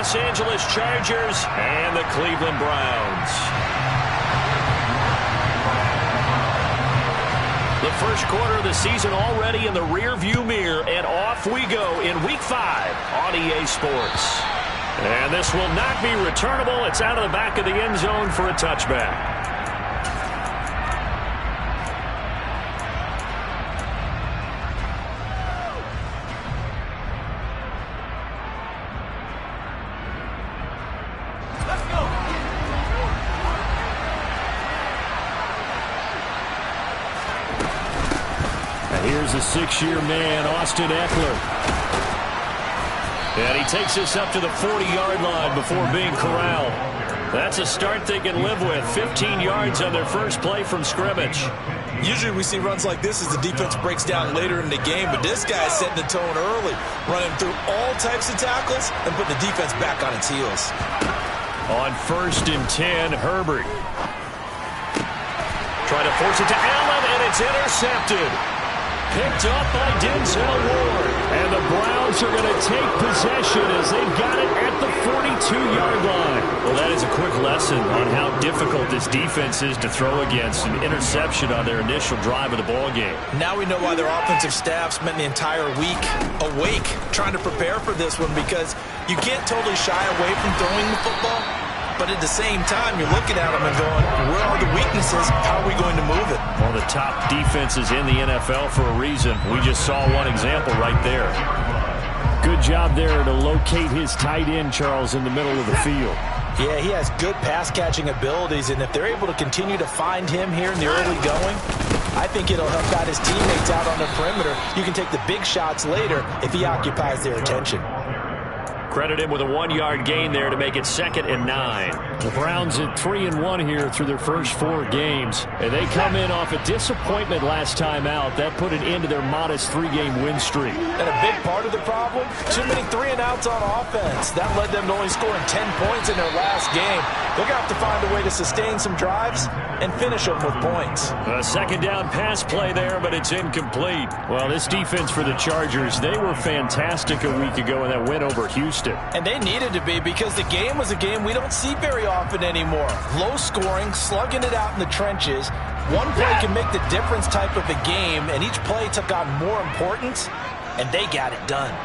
Los Angeles Chargers and the Cleveland Browns. The first quarter of the season already in the rear-view mirror, and off we go in Week 5 on EA Sports. And this will not be returnable. It's out of the back of the end zone for a touchback. Here's a 6-year man, Austin Eckler. And he takes this up to the 40-yard line before being corralled. That's a start they can live with. 15 yards on their first play from scrimmage. Usually we see runs like this as the defense breaks down later in the game, but this guy's setting the tone early, running through all types of tackles and putting the defense back on its heels. On 1st and 10, Herbert. Trying to force it to Allen, and it's intercepted. Picked up by Denzel Ward. And the Browns are going to take possession as they've got it at the 42-yard line. Well, that is a quick lesson on how difficult this defense is to throw against. An interception on their initial drive of the ballgame. Now we know why their offensive staff spent the entire week awake trying to prepare for this one, because you can't totally shy away from throwing the football. But at the same time, you're looking at them and going, where are the weaknesses? How are we going to move it? One of the top defenses in the NFL for a reason. We just saw one example right there. Good job there to locate his tight end, Charles, in the middle of the field. Yeah, he has good pass-catching abilities, and if they're able to continue to find him here in the early going, I think it'll help out his teammates out on the perimeter. You can take the big shots later if he occupies their attention. Credit him with a 1-yard gain there to make it 2nd and 9. The Browns at 3-1 here through their first 4 games. And they come in off a disappointment last time out. That put an end to their modest 3-game win streak. And a big part of the problem, too many 3-and-outs on offense. That led them to only scoring 10 points in their last game. They're going to have to find a way to sustain some drives and finish them with points. A 2nd down pass play there, but it's incomplete. Well, this defense for the Chargers, they were fantastic a week ago in that win over Houston. And they needed to be, because the game was a game we don't see very often anymore. Low scoring, slugging it out in the trenches. One play can make the difference type of a game, and each play took on more importance, and they got it done.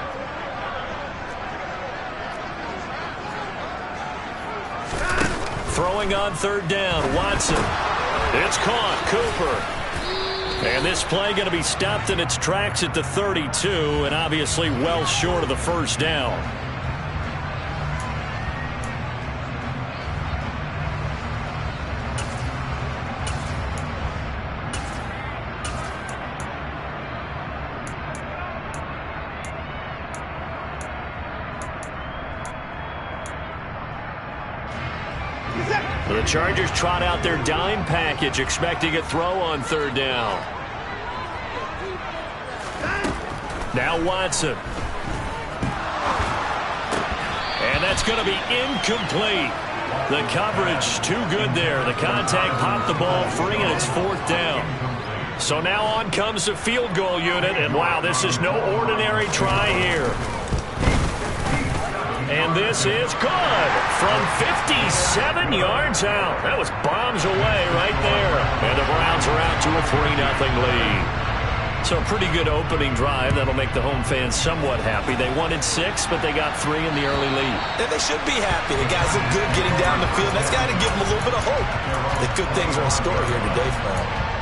Throwing on 3rd down, Watson. It's caught, Cooper. And this play going to be stopped in its tracks at the 32, and obviously well short of the 1st down. The Chargers trot out their dime package, expecting a throw on 3rd down. Now Watson. And that's going to be incomplete. The coverage too good there. The contact popped the ball free, and it's 4th down. So now on comes the field goal unit, and wow, this is no ordinary try here. And this is good from 57 yards out. That was bombs away right there. And the Browns are out to a 3-0 lead. So a pretty good opening drive. That'll make the home fans somewhat happy. They wanted 6, but they got 3 in the early lead. And they should be happy. The guys look good getting down the field. That's got to give them a little bit of hope that good things are in store here today for them.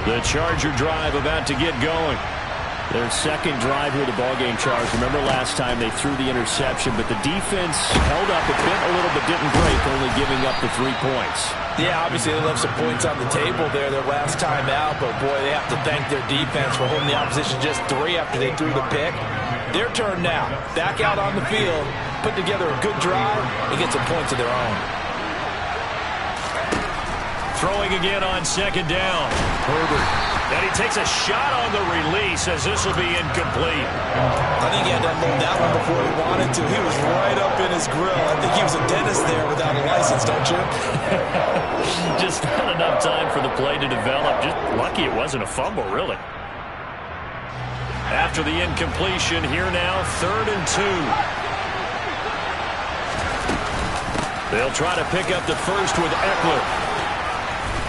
The Charger drive about to get going. Their 2nd drive here, the ballgame, Charles. Remember last time they threw the interception, but the defense held up. It bent a little but didn't break, only giving up the 3 points. Yeah, obviously they left some points on the table there their last time out, but boy, they have to thank their defense for holding the opposition just 3 after they threw the pick. Their turn now. Back out on the field, put together a good drive, and get some points of their own. Throwing again on 2nd down. Herbert. And he takes a shot on the release as this will be incomplete. I think he had to unload that one before he wanted to. He was right up in his grill. I think he was a dentist there without a license, don't you? Just not enough time for the play to develop. Just lucky it wasn't a fumble, really. After the incompletion, here now, 3rd and 2. They'll try to pick up the first with Eckler.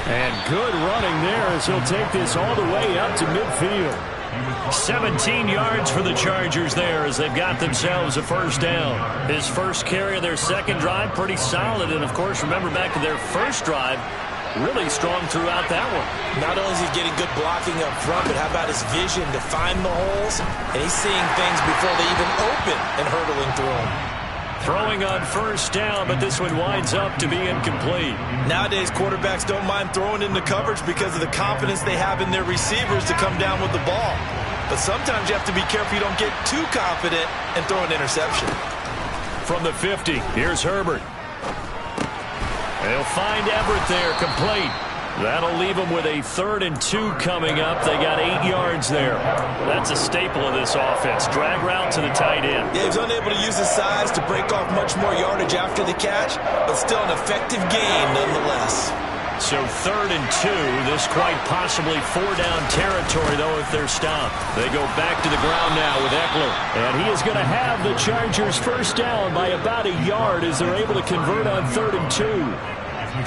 And good running there as he'll take this all the way up to midfield. 17 yards for the Chargers there as they've got themselves a first down. His first carry of their second drive, pretty solid. And, of course, remember back to their first drive, really strong throughout that one. Not only is he getting good blocking up front, but how about his vision to find the holes? And he's seeing things before they even open and hurdling through them. Throwing on first down, but this one winds up to be incomplete. Nowadays, quarterbacks don't mind throwing into coverage because of the confidence they have in their receivers to come down with the ball. But sometimes you have to be careful you don't get too confident and throw an interception. From the 50, here's Herbert. They'll find Everett there, complete. That'll leave them with a 3rd and 2 coming up. They got 8 yards there. That's a staple of this offense. Drag route to the tight end. Yeah, he was unable to use his size to break off much more yardage after the catch, but still an effective gain nonetheless. So 3rd and 2. This quite possibly 4-down territory, though, if they're stopped. They go back to the ground now with Eckler. And he is going to have the Chargers first down by about a yard as they're able to convert on 3rd and 2.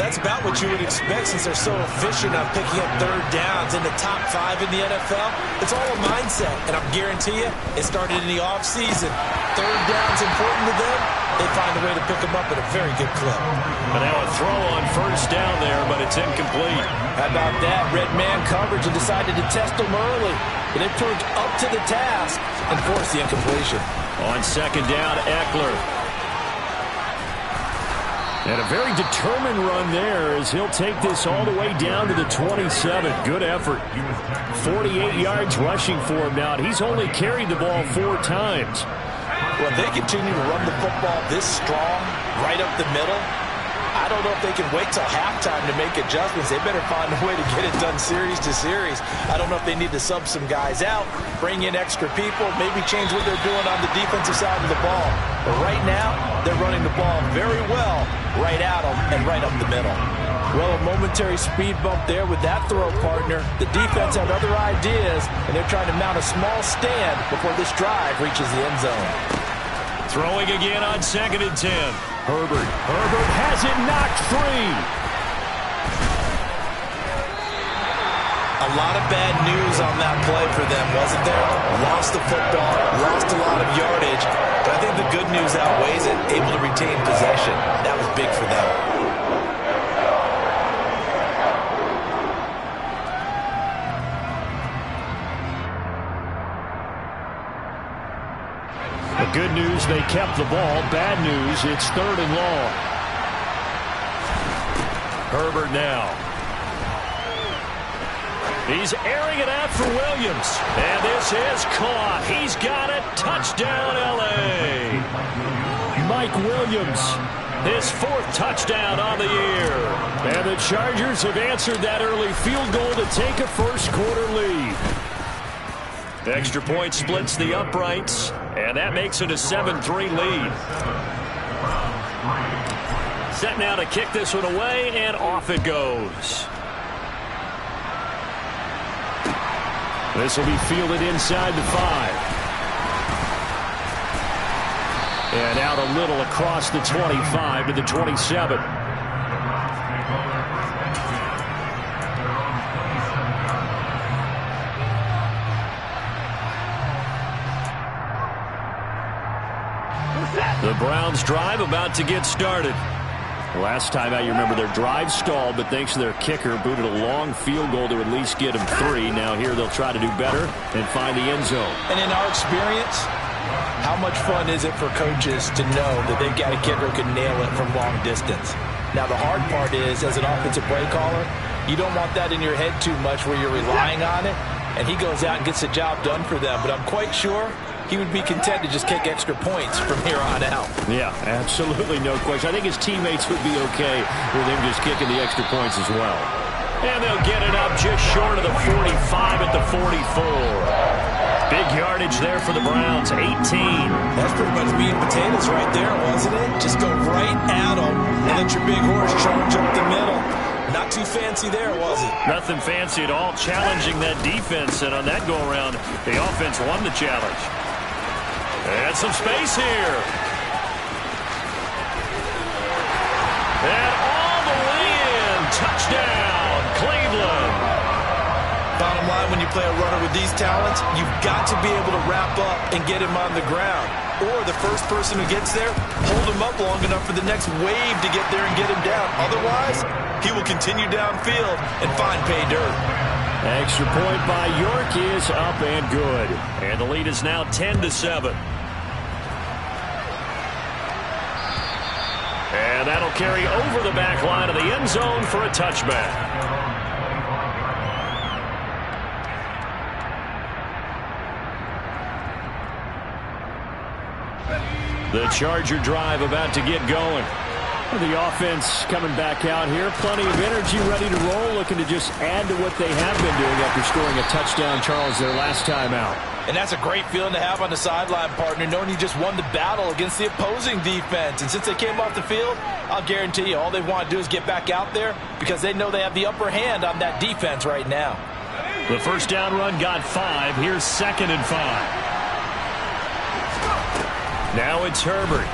That's about what you would expect since they're so efficient on picking up 3rd downs in the top 5 in the NFL. It's all a mindset, and I guarantee you it started in the offseason. 3rd down's important to them. They find a way to pick them up at a very good clip. But now a throw on first down there, but it's incomplete. How about that? Red man coverage and decided to test them early. But it proved up to the task and forced the incompletion. On 2nd down, Eckler. And a very determined run there as he'll take this all the way down to the 27. Good effort. 48 yards rushing for him now. He's only carried the ball 4 times. Well, if they continue to run the football this strong, right up the middle, I don't know if they can wait till halftime to make adjustments. They better find a way to get it done series to series. I don't know if they need to sub some guys out, bring in extra people, maybe change what they're doing on the defensive side of the ball. But right now, they're running the ball very well right at them and right up the middle. Well, a momentary speed bump there with that throw partner. The defense had other ideas, and they're trying to mount a small stand before this drive reaches the end zone. Throwing again on 2nd and 10. Herbert has it knocked free. A lot of bad news on that play for them, wasn't there? Lost the football, lost a lot of yardage, but I think the good news outweighs it, able to retain possession. That was big for them. The good news, they kept the ball. Bad news, it's 3rd and long. Herbert now. He's airing it out for Williams. And this is caught. He's got it. Touchdown, L.A. Mike Williams, his 4th touchdown on the year. And the Chargers have answered that early field goal to take a first-quarter lead. Extra point splits the uprights, and that makes it a 7-3 lead. Set now to kick this one away, and off it goes. This will be fielded inside the 5. And out a little across the 25 to the 27. The Browns drive about to get started. Last time out, you remember their drive stalled, but thanks to their kicker, booted a long field goal to at least get them 3. Now here they'll try to do better and find the end zone. And in our experience, how much fun is it for coaches to know that they've got a kicker who can nail it from long distance? Now the hard part is, as an offensive play caller, you don't want that in your head too much where you're relying on it, and he goes out and gets the job done for them. But I'm quite sure he would be content to just kick extra points from here on out. Yeah, absolutely no question. I think his teammates would be okay with him just kicking the extra points as well. And they'll get it up just short of the 45 Big yardage there for the Browns, 18. That's pretty much meat and potatoes right there, wasn't it? Just go right at them and let your big horse charge up the middle. Not too fancy there, was it? Nothing fancy at all, challenging that defense, and on that go-around, the offense won the challenge. And some space here. And all the way in. Touchdown, Cleveland. Bottom line, when you play a runner with these talents, you've got to be able to wrap up and get him on the ground. Or the first person who gets there, hold him up long enough for the next wave to get there and get him down. Otherwise, he will continue downfield and find pay dirt. Extra point by York is up and good. And the lead is now 10-7. And that'll carry over the back line of the end zone for a touchback. The Charger drive about to get going. The offense coming back out here. Plenty of energy, ready to roll, looking to just add to what they have been doing after scoring a touchdown, Charles, their last time out. And that's a great feeling to have on the sideline, partner, knowing you just won the battle against the opposing defense. And since they came off the field, I'll guarantee you all they want to do is get back out there because they know they have the upper hand on that defense right now. The first down run got 5. Here's 2nd and 5. Now it's Herbert.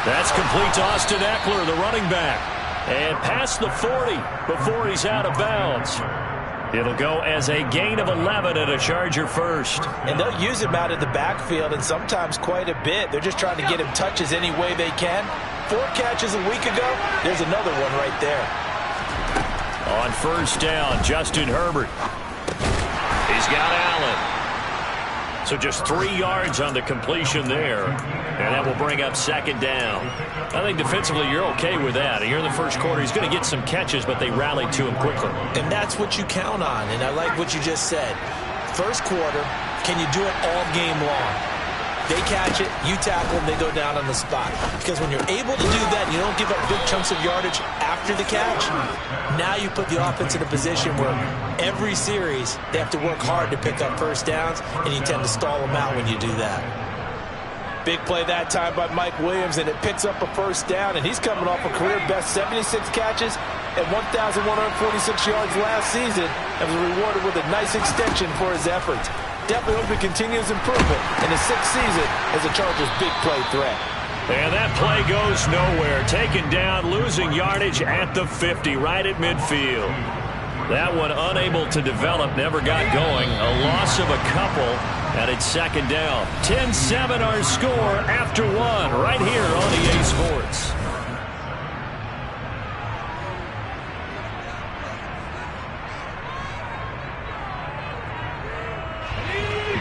That's complete to Austin Eckler, the running back. And past the 40 before he's out of bounds. It'll go as a gain of 11 and a Charger first. And they'll use him out of the backfield, and sometimes quite a bit. They're just trying to get him touches any way they can. 4 catches a week ago. There's another one right there. On first down, Justin Herbert. He's got Allen. So just 3 yards on the completion there. And that will bring up 2nd down. I think defensively you're okay with that. Here in the first quarter, he's going to get some catches, but they rallied to him quickly. And that's what you count on, and I like what you just said. First quarter, can you do it all game long? They catch it, you tackle them, they go down on the spot. Because when you're able to do that, you don't give up big chunks of yardage after the catch. Now you put the offense in a position where every series they have to work hard to pick up first downs, and you tend to stall them out when you do that. Big play that time by Mike Williams, and it picks up a first down, and he's coming off a career-best 76 catches and 1,146 yards last season, and was rewarded with a nice extension for his efforts. Definitely hope he continues improvement in his 6th season as a Chargers' big play threat. And that play goes nowhere. Taken down, losing yardage at the 50, right at midfield. That one unable to develop, never got going. A loss of a couple, and it's 2nd down. 10-7 our score after 1, right here on EA Sports.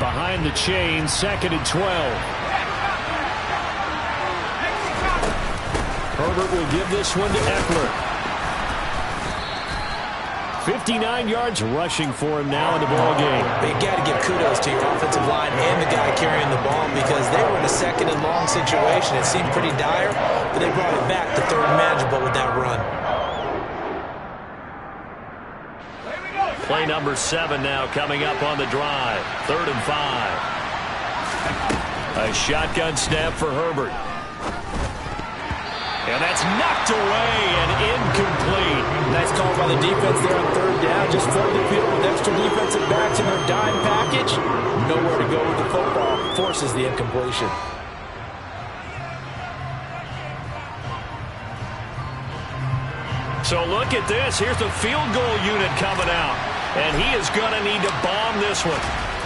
Behind the chain, 2nd and 12. Herbert will give this one to Eckler. 59 yards rushing for him now in the ball game. But you got to give kudos to your offensive line and the guy carrying the ball because they were in a 2nd and long situation. It seemed pretty dire, but they brought it back to 3rd and manageable with that run. Play number 7 now coming up on the drive. 3rd and 5. A shotgun snap for Herbert. And that's knocked away and incomplete. Nice call by the defense there on 3rd down. Just flood the field with extra defensive backs in their dime package. Nowhere to go with the football. Forces the incompletion. So look at this. Here's the field goal unit coming out. And he is going to need to bomb this one.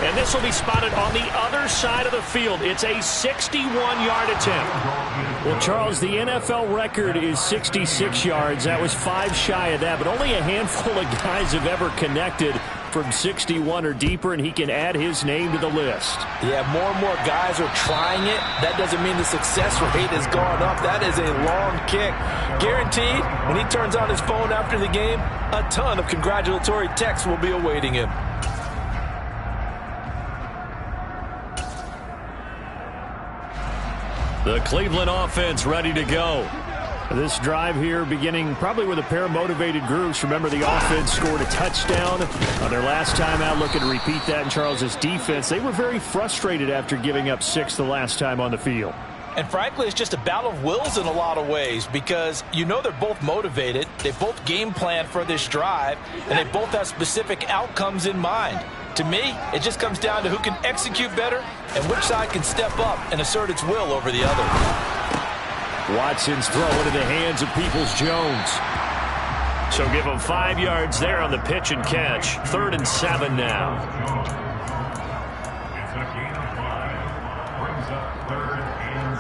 And this will be spotted on the other side of the field. It's a 61-yard attempt. Well, Charles, the NFL record is 66 yards. That was 5 shy of that, but only a handful of guys have ever connected from 61 or deeper, and he can add his name to the list. Yeah, more and more guys are trying it. That doesn't mean the success rate has gone up. That is a long kick. Guaranteed, when he turns on his phone after the game, a ton of congratulatory texts will be awaiting him. The Cleveland offense ready to go. This drive here beginning probably with a pair of motivated groups. Remember, the offense scored a touchdown on their last time out, looking to repeat that in Charles' defense. They were very frustrated after giving up 6 the last time on the field. And frankly, it's just a battle of wills in a lot of ways because you know they're both motivated. They both game plan for this drive, and they both have specific outcomes in mind. To me, it just comes down to who can execute better and which side can step up and assert its will over the other. Watson's throw into the hands of Peoples-Jones. So give him 5 yards there on the pitch and catch. 3rd and 7 now. It's a gain of 5. Brings up 3rd and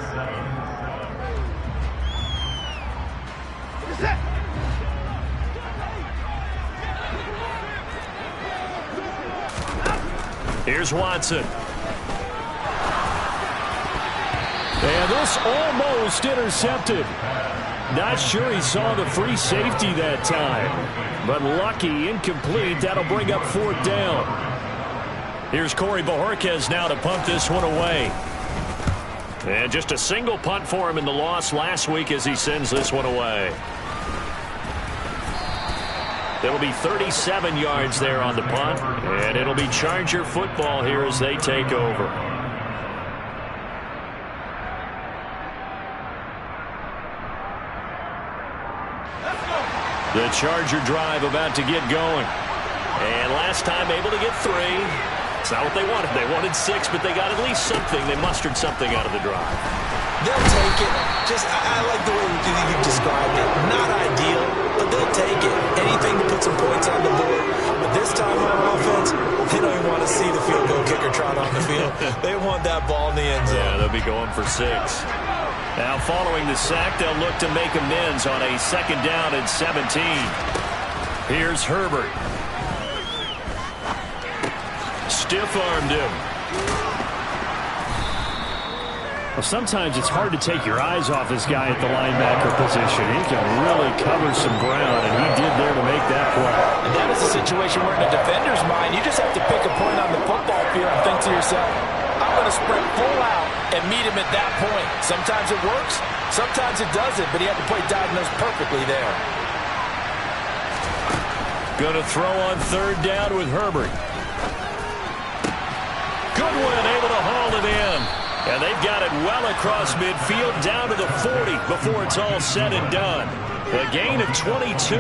7. Here's Watson. And this almost intercepted. Not sure he saw the free safety that time. But lucky, incomplete. That'll bring up 4th down. Here's Corey Bojorquez now to punt this one away. And just a single punt for him in the loss last week as he sends this one away. It'll be 37 yards there on the punt, and it'll be Charger football here as they take over. The Charger drive about to get going. And last time able to get 3. It's not what they wanted. They wanted 6, but they got at least something. They mustered something out of the drive. They'll take it. I like the way you described it. Not ideal, but they'll take it. Anything to put some points on the board. But this time on offense, they don't even want to see the field goal kicker trot on the field. They want that ball in the end zone. Yeah, they'll be going for 6. Now following the sack, they'll look to make amends on a 2nd down and 17. Here's Herbert. Stiff-armed him. Well, sometimes it's hard to take your eyes off this guy at the linebacker position. He can really cover some ground, and he did there to make that play. And that is a situation where in a defender's mind, you just have to pick a point on the football field and think to yourself, I'm going to sprint full out and meet him at that point. Sometimes it works, sometimes it doesn't, but he had to play diagnosed perfectly there. Going to throw on 3rd down with Herbert. Goodwin able to haul it in. And they've got it well across midfield down to the 40 before it's all said and done. A gain of 22.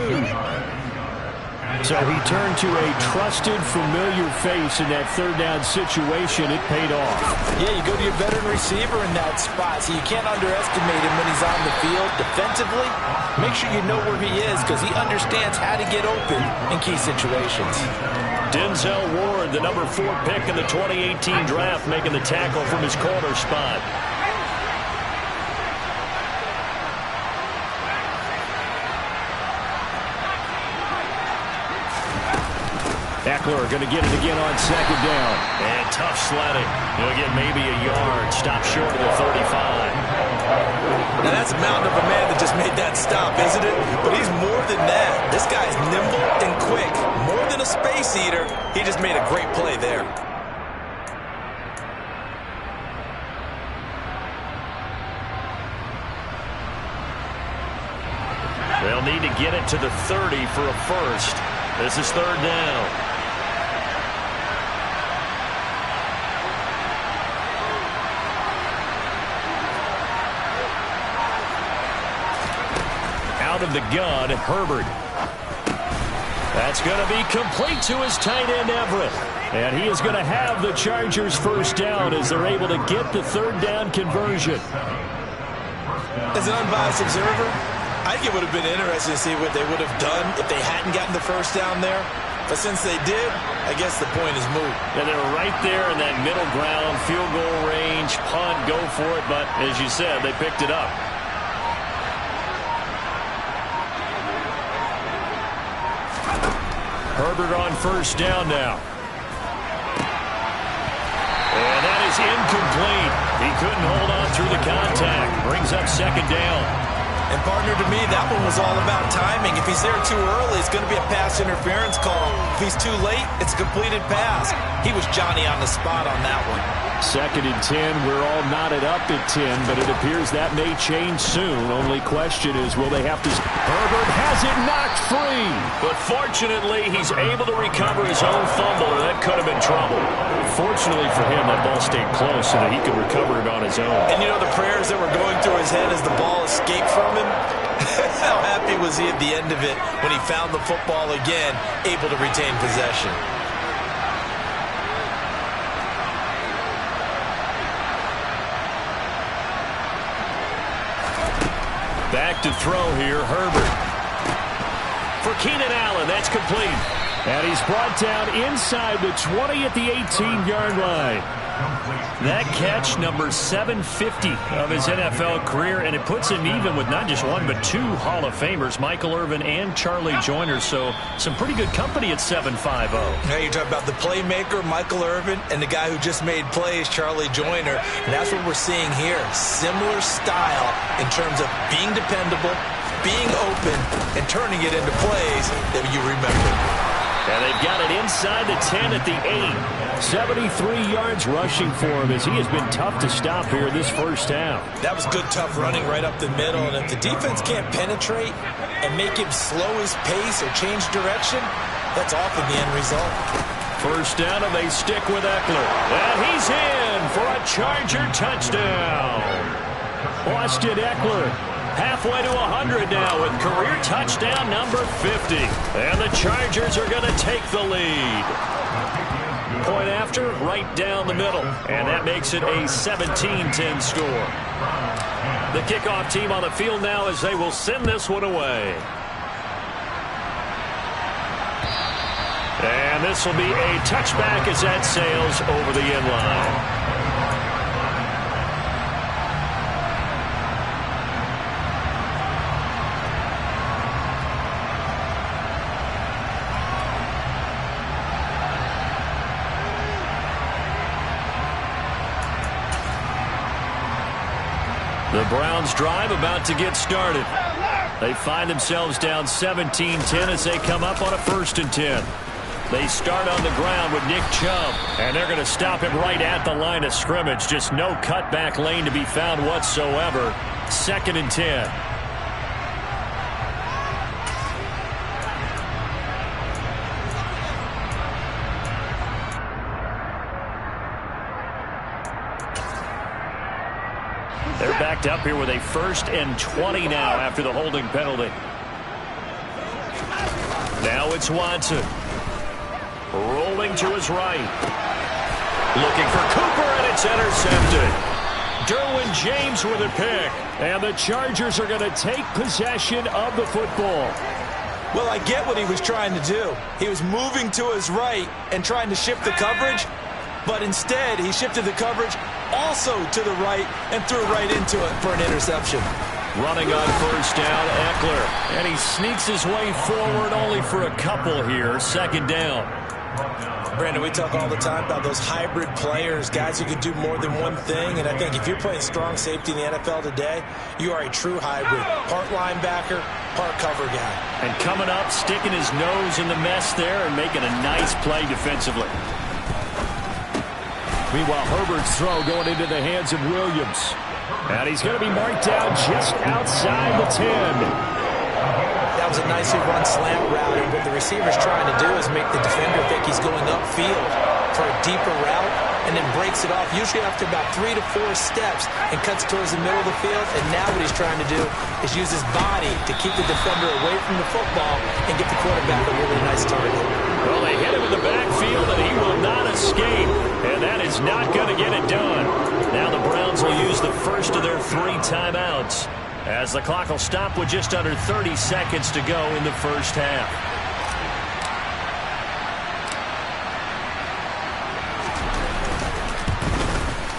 So he turned to a trusted, familiar face in that 3rd down situation. It paid off. Yeah, you go to your veteran receiver in that spot, so you can't underestimate him when he's on the field defensively. Make sure you know where he is because he understands how to get open in key situations. Denzel Ward, the number 4 pick in the 2018 draft, making the tackle from his corner spot. Eckler going to get it again on 2nd down. And tough sledding. He'll get maybe a yard. Stop short of the 35. Now that's a mountain of a man that just made that stop, isn't it? But he's more than that. This guy's nimble and quick. More than a space eater. He just made a great play there. They'll need to get it to the 30 for a first. This is 3rd down. Out of the gun, Herbert. That's going to be complete to his tight end, Everett. And he is going to have the Chargers 1st down as they're able to get the 3rd down conversion. As an unbiased observer, I think it would have been interesting to see what they would have done if they hadn't gotten the 1st down there. But since they did, I guess the point is moot. And they're right there in that middle ground, field goal range, punt, go for it. But as you said, they picked it up. Herbert on 1st down now. And that is incomplete. He couldn't hold on through the contact. Brings up 2nd down. And partner, to me, that one was all about timing. If he's there too early, it's going to be a pass interference call. If he's too late, it's a completed pass. He was Johnny on the spot on that one. 2nd and 10. We're all knotted up at 10, but it appears that may change soon. Only question is, will they have to... Herbert has it knocked free. But fortunately, he's able to recover his own fumble, or that could have been trouble. Fortunately for him, that ball stayed close so that he could recover it on his own. And you know the prayers that were going through his head as the ball escaped from him? How happy was he at the end of it when he found the football again, able to retain possession? Back to throw here, Herbert. For Keenan Allen, that's complete. And he's brought down inside the 20 at the 18-yard line. That catch, number 750 of his NFL career, and it puts him even with not just one but 2 Hall of Famers, Michael Irvin and Charlie Joyner. So some pretty good company at 750. Now you're talking about the playmaker, Michael Irvin, and the guy who just made plays, Charlie Joyner. And that's what we're seeing here. Similar style in terms of being dependable, being open, and turning it into plays that you remember. And they've got it inside the 10 at the 8. 73 yards rushing for him as he has been tough to stop here this first half. That was good, tough running right up the middle. And if the defense can't penetrate and make him slow his pace or change direction, that's often the end result. First down, and they stick with Eckler. And he's in for a Charger touchdown. Austin Eckler halfway to 100 now with career touchdown number 50. And the Chargers are going to take the lead. Point after, right down the middle. And that makes it a 17-10 score. The kickoff team on the field now as they will send this one away. And this will be a touchback as that sails over the end line. The Browns drive about to get started. They find themselves down 17-10 as they come up on a 1st and 10. They start on the ground with Nick Chubb, and they're going to stop him right at the line of scrimmage. Just no cutback lane to be found whatsoever. 2nd and 10. They're backed up here with a 1st and 20 now after the holding penalty. Now it's Watson. Rolling to his right. Looking for Cooper, and it's intercepted. Derwin James with a pick. And the Chargers are going to take possession of the football. Well, I get what he was trying to do. He was moving to his right and trying to shift the coverage. But instead, he shifted the coverage also to the right and threw right into it for an interception. Running on 1st down, Eckler. And he sneaks his way forward only for a couple here. 2nd down. Brandon, we talk all the time about those hybrid players, guys who can do more than one thing. And I think if you're playing strong safety in the NFL today, you are a true hybrid. Part linebacker, part cover guy. And coming up, sticking his nose in the mess there and making a nice play defensively. Meanwhile, Herbert's throw going into the hands of Williams. And he's going to be marked down just outside the 10. That was a nicely run slant route. And what the receiver's trying to do is make the defender think he's going upfield for a deeper route and then breaks it off, usually after about 3 to 4 steps, and cuts towards the middle of the field. And now what he's trying to do is use his body to keep the defender away from the football and get the quarterback a really nice target. Well, they hit him in the backfield, and he will not escape. And that is not going to get it done. Now the Browns will use the first of their 3 timeouts as the clock will stop with just under 30 seconds to go in the first half.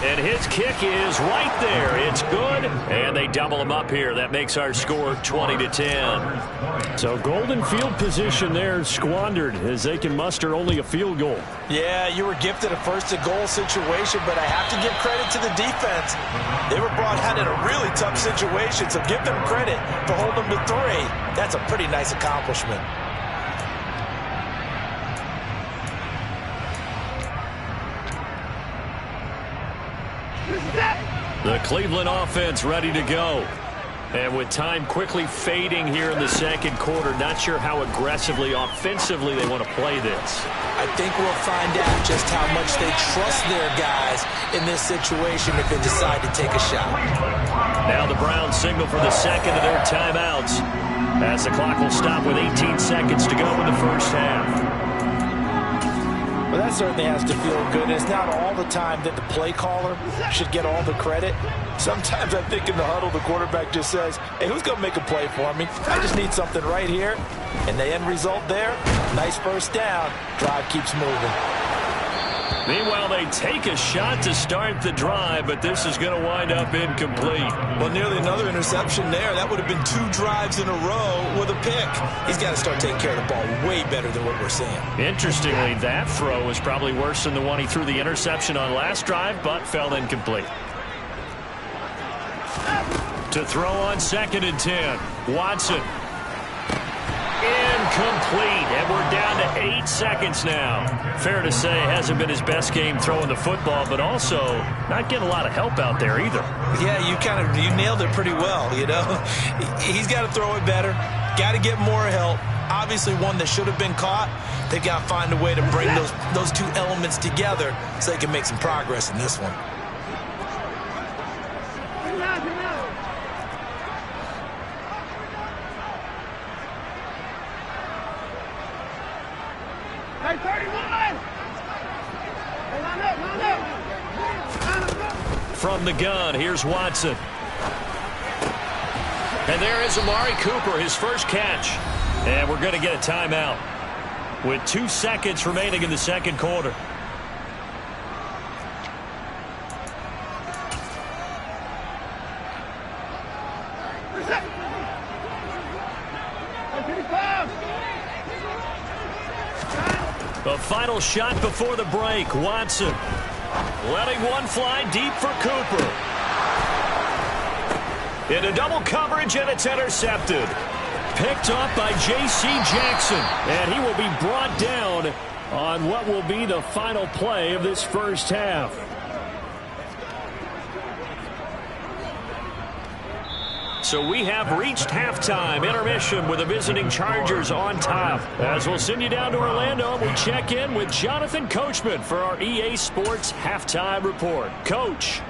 And his kick is right there. It's good, and they double him up here. That makes our score 20-10. So golden field position there squandered as they can muster only a field goal. Yeah, you were gifted a first-to-goal situation, but I have to give credit to the defense. They were brought out in a really tough situation, so give them credit for holding them to 3. That's a pretty nice accomplishment. The Cleveland offense ready to go. And with time quickly fading here in the second quarter, not sure how aggressively, offensively they want to play this. I think we'll find out just how much they trust their guys in this situation if they decide to take a shot. Now the Browns signal for the second of their timeouts as the clock will stop with 18 seconds to go in the first half. Well, that certainly has to feel good. It's not all the time that the play caller should get all the credit. Sometimes I think in the huddle, the quarterback just says, hey, who's going to make a play for me? I just need something right here. And the end result there, nice first down. Drive keeps moving. Meanwhile, they take a shot to start the drive, but this is going to wind up incomplete. Well, nearly another interception there. That would have been 2 drives in a row with a pick. He's got to start taking care of the ball way better than what we're seeing. Interestingly, that throw was probably worse than the one he threw the interception on last drive, but fell incomplete. To throw on 2nd and 10. Watson. Incomplete, and we're down to 8 seconds now. Fair to say, it hasn't been his best game throwing the football, but also not getting a lot of help out there either. Yeah, you nailed it pretty well, you know. He's got to throw it better, got to get more help. Obviously one that should have been caught. They've got to find a way to bring those 2 elements together so they can make some progress in this one. From the gun, here's Watson. And there is Amari Cooper, his first catch. And we're going to get a timeout with 2 seconds remaining in the second quarter. The final shot before the break. Watson letting one fly deep for Cooper. Into double coverage, and it's intercepted. Picked up by J.C. Jackson. And he will be brought down on what will be the final play of this first half. So we have reached halftime intermission with the visiting Chargers on top. As we'll send you down to Orlando, we check in with Jonathan Coachman for our EA Sports Halftime Report. Coach.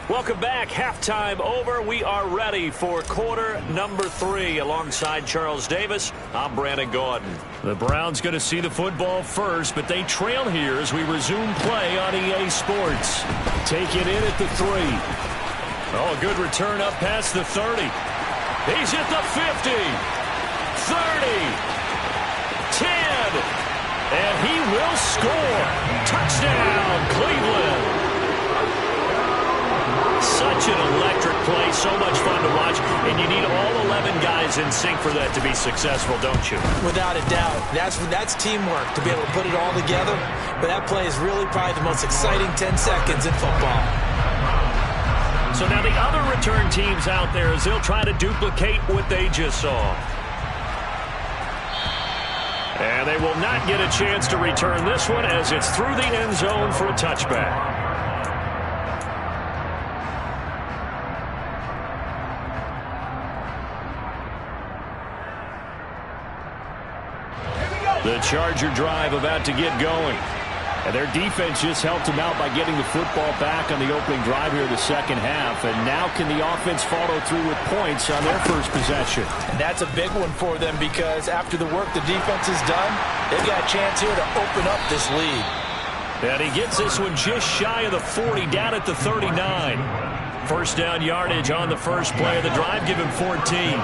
Welcome back. Halftime over. We are ready for quarter number 3. Alongside Charles Davis, I'm Brandon Gaudin. The Browns going to see the football first, but they trail here as we resume play on EA Sports. Take it in at the 3. Oh, a good return up past the 30. He's hit the 50. 30. 10. And he will score. Touchdown, Cleveland. Such an electric play, so much fun to watch, and you need all 11 guys in sync for that to be successful, don't you? Without a doubt. That's teamwork to be able to put it all together, but that play is really probably the most exciting 10 seconds in football. So now the other return teams out there as they'll try to duplicate what they just saw. And they will not get a chance to return this one as it's through the end zone for a touchback. The Charger drive about to get going. And their defense just helped them out by getting the football back on the opening drive here in the second half. And now can the offense follow through with points on their first possession? And that's a big one for them because after the work the defense has done, they've got a chance here to open up this lead. And he gets this one just shy of the 40, down at the 39. First down yardage on the first play of the drive. Give him 14.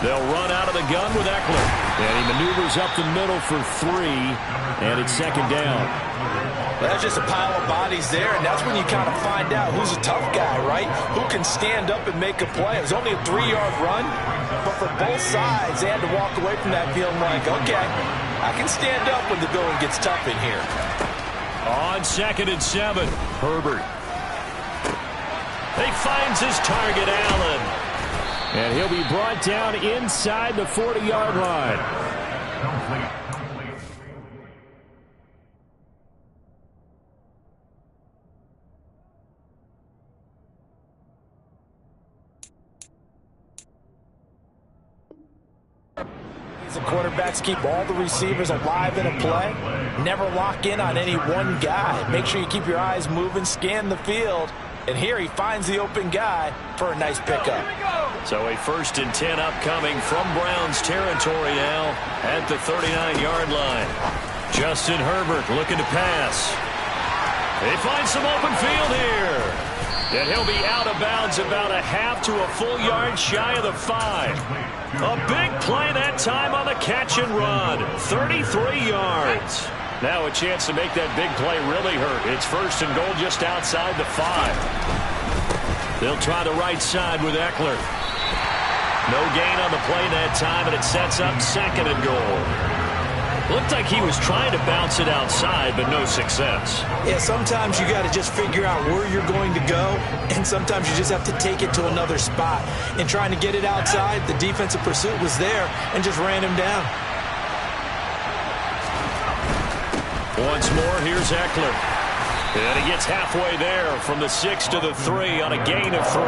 They'll run out of the gun with Eckler. And he maneuvers up the middle for 3. And it's second down. Well, that's just a pile of bodies there, and that's when you kind of find out who's a tough guy, right? Who can stand up and make a play. It was only a 3-yard run, but for both sides, they had to walk away from that feeling like, okay, I can stand up when the going gets tough in here. On 2nd and 7, Herbert. He finds his target, Allen. And he'll be brought down inside the 40-yard line. The quarterbacks keep all the receivers alive in a play. Never lock in on any one guy. Make sure you keep your eyes moving, scan the field. And here he finds the open guy for a nice pickup. So a 1st and 10 upcoming from Browns territory now at the 39-yard line. Justin Herbert looking to pass. He finds some open field here. And he'll be out of bounds about a half to a full yard shy of the 5. A big play that time on the catch and run. 33 yards. Now a chance to make that big play really hurt. It's 1st and goal just outside the 5. They'll try the right side with Eckler. No gain on the play that time, and it sets up 2nd and goal. Looked like he was trying to bounce it outside, but no success. Yeah, sometimes you got to just figure out where you're going to go, and sometimes you just have to take it to another spot. And trying to get it outside, the defensive pursuit was there and just ran him down. Once more, here's Eckler. And he gets halfway there from the 6 to the 3 on a gain of 3.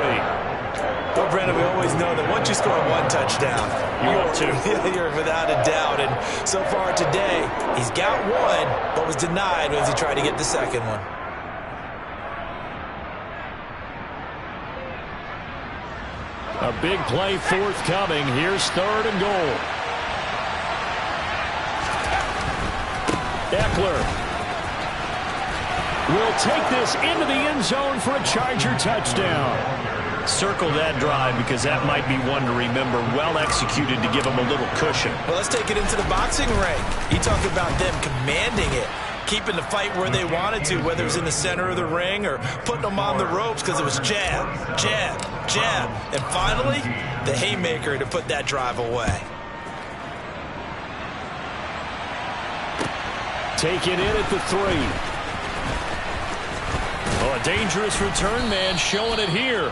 Well, Brandon, we always know that once you score one touchdown, you're without a doubt. And so far today, he's got one, but was denied as he tried to get the second one. A big play forthcoming. Here's 3rd and goal. Eckler will take this into the end zone for a Charger touchdown. Circle that drive because that might be one to remember. Well executed to give them a little cushion. Well, let's take it into the boxing ring. You talk about them commanding it, keeping the fight where they wanted to, whether it was in the center of the ring or putting them on the ropes because it was jab, jab, jab. And finally, the haymaker to put that drive away. Taken in at the 3. Oh, a dangerous return man showing it here.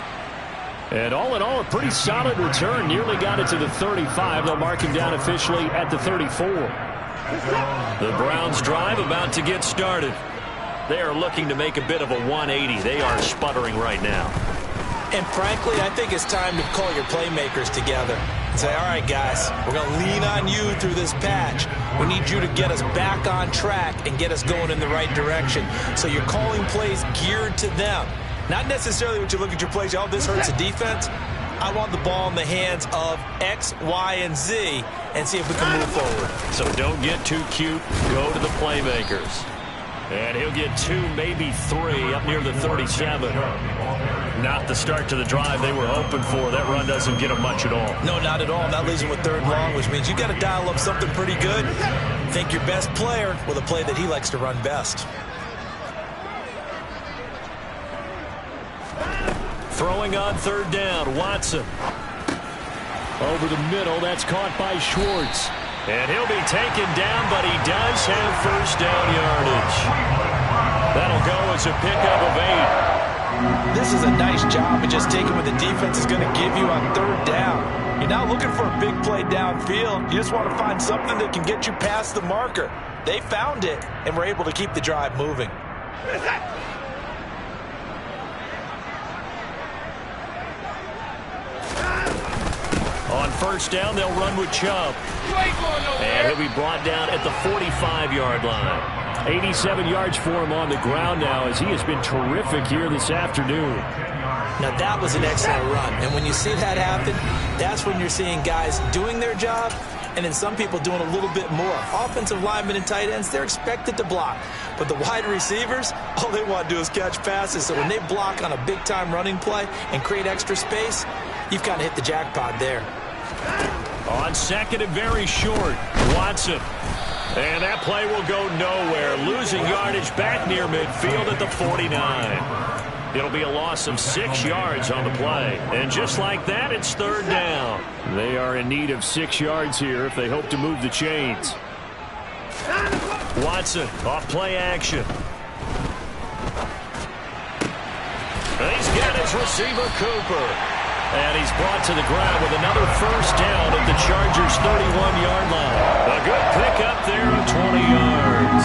And all in all, a pretty solid return. Nearly got it to the 35. They'll mark him down officially at the 34. The Browns drive about to get started. They are looking to make a bit of a 180. They are sputtering right now. And frankly, I think it's time to call your playmakers together and say, all right, guys, we're going to lean on you through this patch. We need you to get us back on track and get us going in the right direction. So you're calling plays geared to them. Not necessarily when you look at your plays, oh, this hurts the defense. I want the ball in the hands of X, Y, and Z and see if we can move forward. So don't get too cute. Go to the playmakers. And he'll get 2, maybe 3 up near the 37. Not the start to the drive they were hoping for. That run doesn't get them much at all. No, not at all. That leaves him with 3rd and long, which means you got to dial up something pretty good. Think your best player with a play that he likes to run best. Throwing on 3rd down, Watson. Over the middle, that's caught by Schwartz. And he'll be taken down, but he does have 1st down yardage. That'll go as a pickup of 8. This is a nice job of just taking what the defense is going to give you on 3rd down. You're not looking for a big play downfield. You just want to find something that can get you past the marker. They found it and were able to keep the drive moving. On 1st down, they'll run with Chubb. And he'll be brought down at the 45-yard line. 87 yards for him on the ground now as he has been terrific here this afternoon. Now that was an excellent run. And when you see that happen, that's when you're seeing guys doing their job and then some people doing a little bit more. Offensive linemen and tight ends, they're expected to block. But the wide receivers, all they want to do is catch passes. So when they block on a big-time running play and create extra space, you've kind of hit the jackpot there. On second and very short, Watson. And that play will go nowhere. Losing yardage back near midfield at the 49. It'll be a loss of 6 yards on the play. And just like that, it's third down. They are in need of 6 yards here if they hope to move the chains. Watson off play action. He's got his receiver, Cooper. And he's brought to the ground with another first down at the Chargers' 31-yard line. A good pickup there of 20 yards.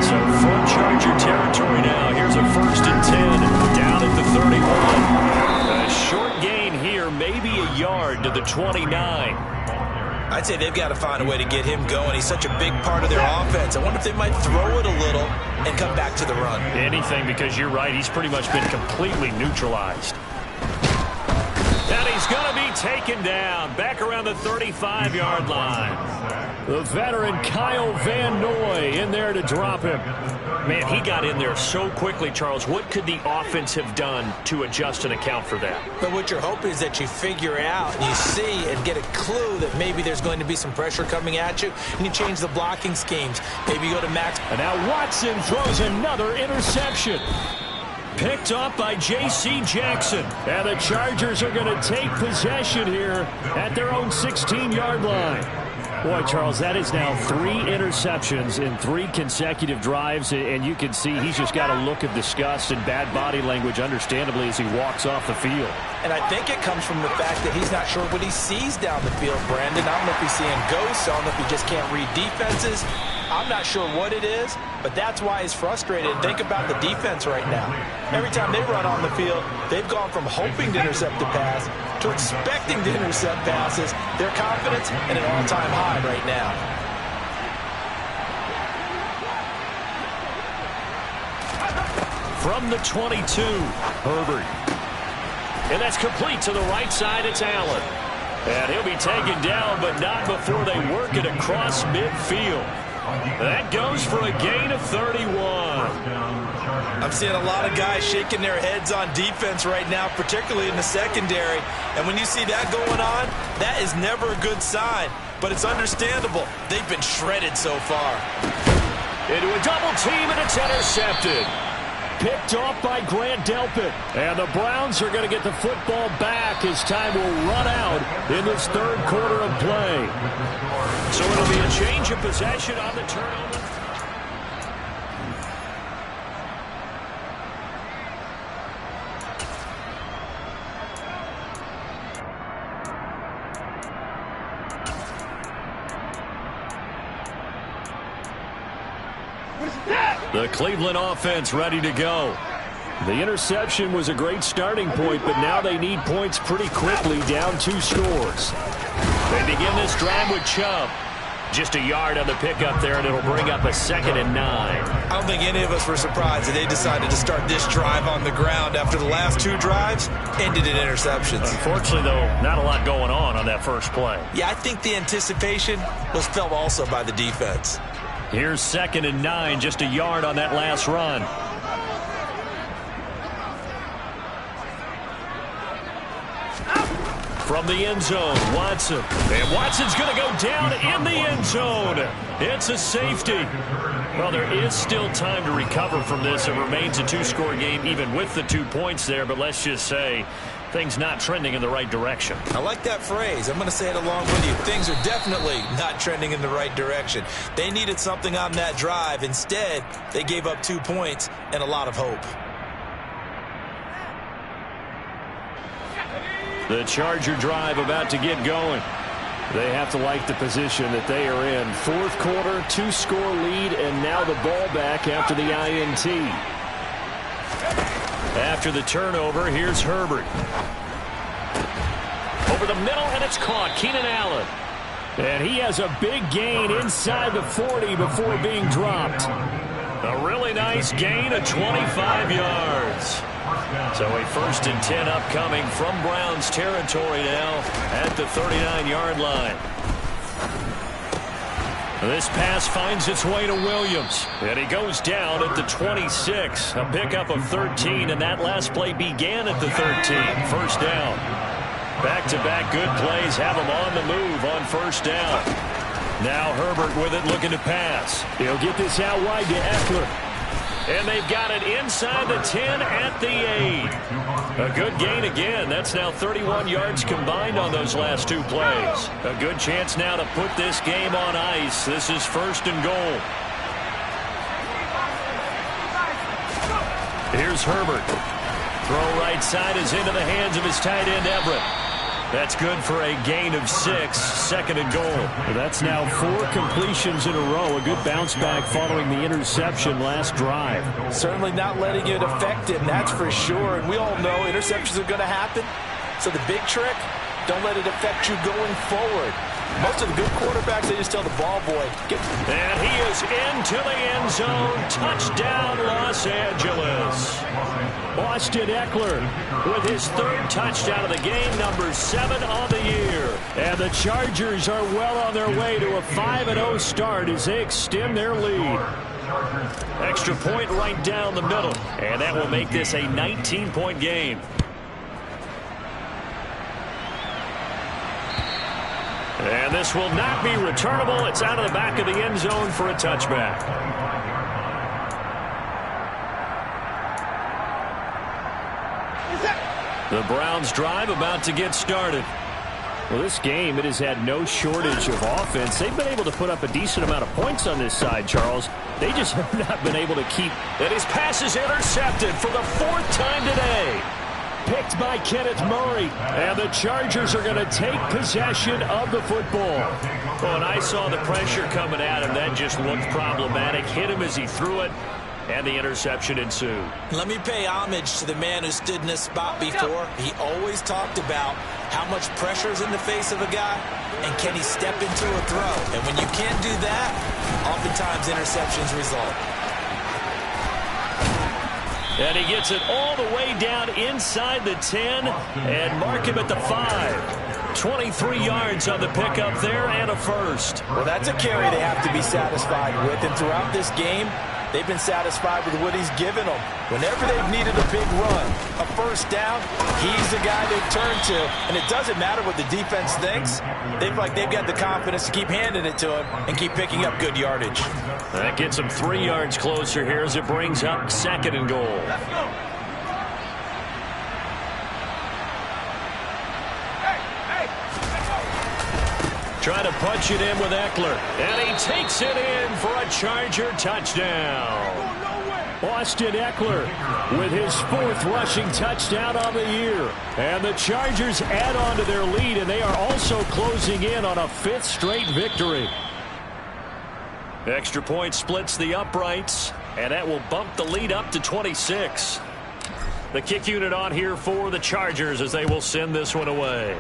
So from Charger territory now, here's a 1st and 10 down at the 31. A short gain here, maybe a yard to the 29. I'd say they've got to find a way to get him going. He's such a big part of their offense. I wonder if they might throw it a little and come back to the run. Anything, because you're right, he's pretty much been completely neutralized. And he's going to be taken down back around the 35-yard line. The veteran Kyle Van Noy in there to drop him. Man, he got in there so quickly, Charles. What could the offense have done to adjust and account for that? But what you're hoping is that you figure out and you see and get a clue that maybe there's going to be some pressure coming at you, and you change the blocking schemes. Maybe you go to max. And now Watson throws another interception. Picked up by J.C. Jackson. And the Chargers are going to take possession here at their own 16-yard line. Boy, Charles, that is now 3 interceptions in 3 consecutive drives, and you can see he's just got a look of disgust and bad body language, understandably, as he walks off the field. And I think it comes from the fact that he's not sure what he sees down the field, Brandon. I don't know if he's seeing ghosts. I don't know if he just can't read defenses. I'm not sure what it is, but that's why he's frustrated. Think about the defense right now. Every time they run on the field, they've gone from hoping to intercept the pass to expecting to intercept passes. Their confidence at an all-time high right now. From the 22, Herbert. And that's complete to the right side. It's Allen. And he'll be taken down, but not before they work it across midfield. That goes for a gain of 31. I'm seeing a lot of guys shaking their heads on defense right now, particularly in the secondary. And when you see that going on, that is never a good sign. But it's understandable. They've been shredded so far. Into a double team, and it's intercepted. Picked off by Grant Delpit. And the Browns are going to get the football back as time will run out in this third quarter of play. So it'll be a change of possession on the turnover. The Cleveland offense ready to go. The interception was a great starting point, but now they need points pretty quickly, down 2 scores. They begin this drive with Chubb. Just a yard on the pickup there, and it'll bring up a 2nd and 9. I don't think any of us were surprised that they decided to start this drive on the ground after the last 2 drives ended in interceptions. Unfortunately, though, not a lot going on that first play. Yeah, I think the anticipation was felt also by the defense. Here's 2nd and 9, just a yard on that last run. From the end zone, Watson. And Watson's going to go down in the end zone. It's a safety. Well, there is still time to recover from this. It remains a 2-score game even with the 2 points there, but let's just say things not trending in the right direction. I like that phrase. I'm going to say it along with you. Things are definitely not trending in the right direction. They needed something on that drive. Instead, they gave up 2 points and a lot of hope. The Charger drive about to get going. They have to like the position that they are in. 4th quarter, 2-score lead, and now the ball back after the INT. After the turnover, here's Herbert. Over the middle, and it's caught. Keenan Allen. And he has a big gain inside the 40 before being dropped. A really nice gain of 25 yards. So a 1st and 10 upcoming from Browns territory now at the 39-yard line. This pass finds its way to Williams, and he goes down at the 26. A pickup of 13, and that last play began at the 13. First down. Back-to-back good plays have him on the move on first down. Now Herbert with it, looking to pass. He'll get this out wide to Eckler. And they've got it inside the 10 at the 8. A good gain again. That's now 31 yards combined on those last two plays. A good chance now to put this game on ice. This is first and goal. Here's Herbert. Throw right side is into the hands of his tight end, Everett. That's good for a gain of 6, second and goal. That's now 4 completions in a row. A good bounce back following the interception last drive. Certainly not letting it affect him, that's for sure. And we all know interceptions are going to happen. So the big trick, don't let it affect you going forward. Most of the good quarterbacks, they just tell the ball boy. And he is into the end zone. Touchdown, Los Angeles. Austin Eckler with his 3rd touchdown of the game, number 7 on the year. And the Chargers are well on their way to a 5-0 start as they extend their lead. Extra point right down the middle. And that will make this a 19-point game. And this will not be returnable. It's out of the back of the end zone for a touchback. The Browns drive about to get started. Well, this game, it has had no shortage of offense. They've been able to put up a decent amount of points on this side, Charles. They just have not been able to keep. And his pass is intercepted for the 4th time today. Picked by Kenneth Murray. And the Chargers are going to take possession of the football. Well, and I saw the pressure coming at him. That just looked problematic. Hit him as he threw it. And the interception ensued. Let me pay homage to the man who stood in this spot before. He always talked about how much pressure is in the face of a guy, and can he step into a throw. And when you can't do that, oftentimes interceptions result. And he gets it all the way down inside the 10 and mark him at the 5. 23 yards on the pickup there and a first. Well, that's a carry they have to be satisfied with. And throughout this game, they've been satisfied with what he's given them. Whenever they've needed a big run, a first down, he's the guy they've turned to. And it doesn't matter what the defense thinks. They've got the confidence to keep handing it to him and keep picking up good yardage. That gets him 3 yards closer here as it brings up second and goal. Let's go. Trying to punch it in with Eckler. And he takes it in for a Charger touchdown. Austin Eckler with his 4th rushing touchdown on the year. And the Chargers add on to their lead, and they are also closing in on a 5th straight victory. Extra point splits the uprights, and that will bump the lead up to 26. The kick unit on here for the Chargers as they will send this one away.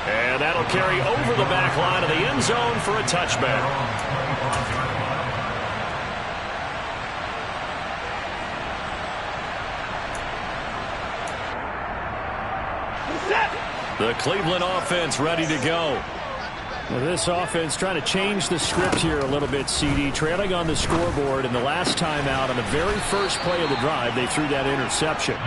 And that'll carry over the back line of the end zone for a touchback. The Cleveland offense ready to go. Well, this offense trying to change the script here a little bit, CD. Trailing on the scoreboard, and the last time out on the very first play of the drive, they threw that interception.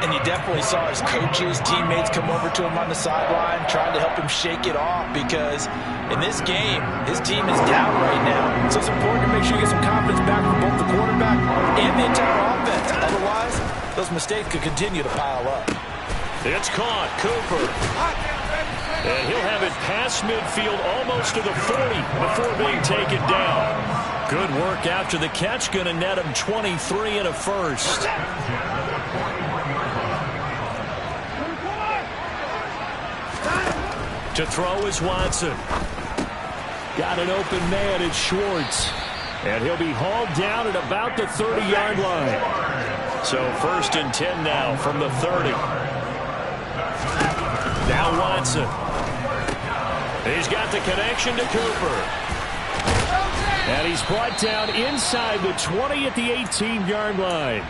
And you definitely saw his coaches, teammates come over to him on the sideline, trying to help him shake it off, because in this game, his team is down right now. So it's important to make sure you get some confidence back from both the quarterback and the entire offense. Otherwise, those mistakes could continue to pile up. It's caught. Cooper. And he'll have it past midfield almost to the 40 before being taken down. Good work after the catch. Going to net him 23 and a first. To throw is Watson. Got an open man. It's Schwartz. And he'll be hauled down at about the 30-yard line. So 1st and 10 now from the 30. Now Watson. He's got the connection to Cooper. And he's brought down inside the 20 at the 18-yard line.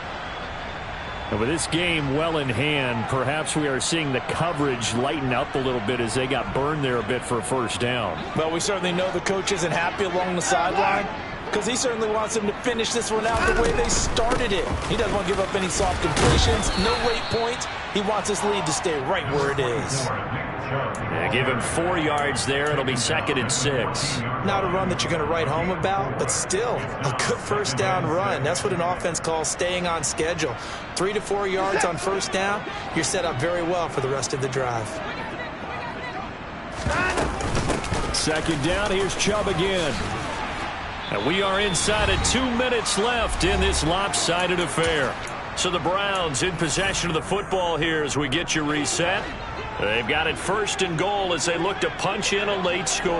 And with this game well in hand, perhaps we are seeing the coverage lighten up a little bit as they got burned there a bit for a first down. Well, we certainly know the coach isn't happy along the sideline because he certainly wants them to finish this one out the way they started it. He doesn't want to give up any soft completions, no late points. He wants his lead to stay right where it is. Yeah, give him 4 yards there. It'll be 2nd and 6. Not a run that you're going to write home about, but still a good first down run. That's what an offense calls staying on schedule. 3 to 4 yards on first down, you're set up very well for the rest of the drive. 2nd down, here's Chubb again. And we are inside of 2 minutes left in this lopsided affair. So the Browns in possession of the football here as we get you reset. They've got it 1st and goal as they look to punch in a late score.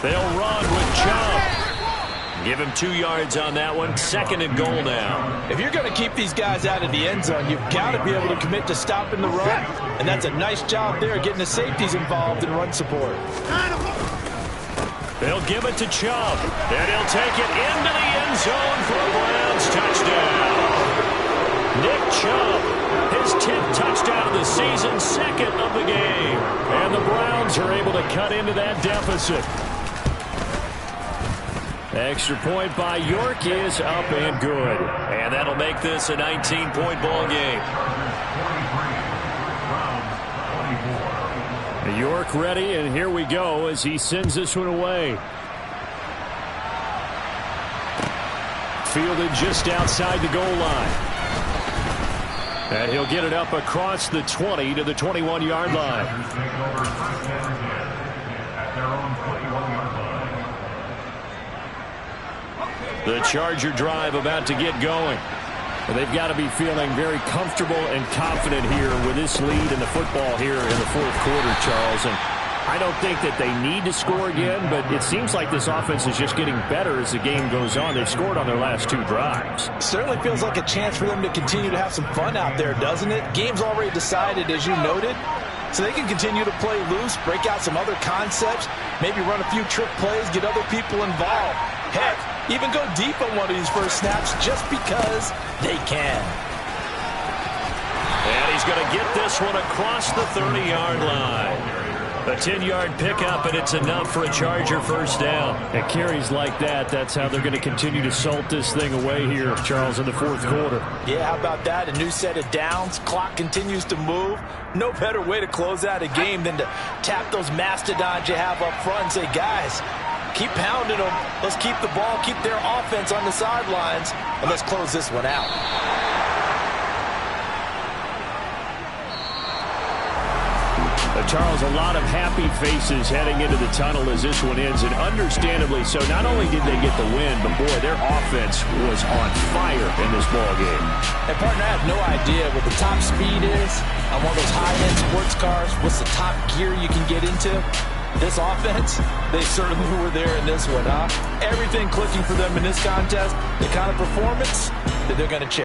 They'll run with Chubb. Give him 2 yards on that one. 2nd and goal now. If you're going to keep these guys out of the end zone, you've got to be able to commit to stopping the run. And that's a nice job there, getting the safeties involved in run support. They'll give it to Chubb. And he'll take it into the end zone for a Browns touchdown. Nick Chubb, his 10th touchdown of the season, 2nd of the game. And the Browns are able to cut into that deficit. Extra point by York is up and good. And that'll make this a 19-point ball game. York ready, and here we go as he sends this one away. Fielded just outside the goal line. And he'll get it up across the 20 to the 21-yard line. The Charger drive about to get going. They've got to be feeling very comfortable and confident here with this lead in the football here in the 4th quarter, Charles. And I don't think that they need to score again, but it seems like this offense is just getting better as the game goes on. They've scored on their last 2 drives. Certainly feels like a chance for them to continue to have some fun out there, doesn't it? Game's already decided, as you noted. So they can continue to play loose, break out some other concepts, maybe run a few trick plays, get other people involved. Heck, even go deep on one of these first snaps just because they can. And he's going to get this one across the 30-yard line. A 10-yard pickup, and it's enough for a Charger first down. And carries like that, that's how they're going to continue to salt this thing away here, Charles, in the 4th quarter. Yeah, how about that? A new set of downs. Clock continues to move. No better way to close out a game than to tap those mastodons you have up front and say, guys, keep pounding them. Let's keep the ball, keep their offense on the sidelines, and let's close this one out. Charles, a lot of happy faces heading into the tunnel as this one ends, and understandably so. Not only did they get the win, but, boy, their offense was on fire in this ball game. And, partner, I have no idea what the top speed is on one of those high-end sports cars. What's the top gear you can get into? This offense, they certainly were there in this one, huh? Everything clicking for them in this contest, the kind of performance that they're going to chase.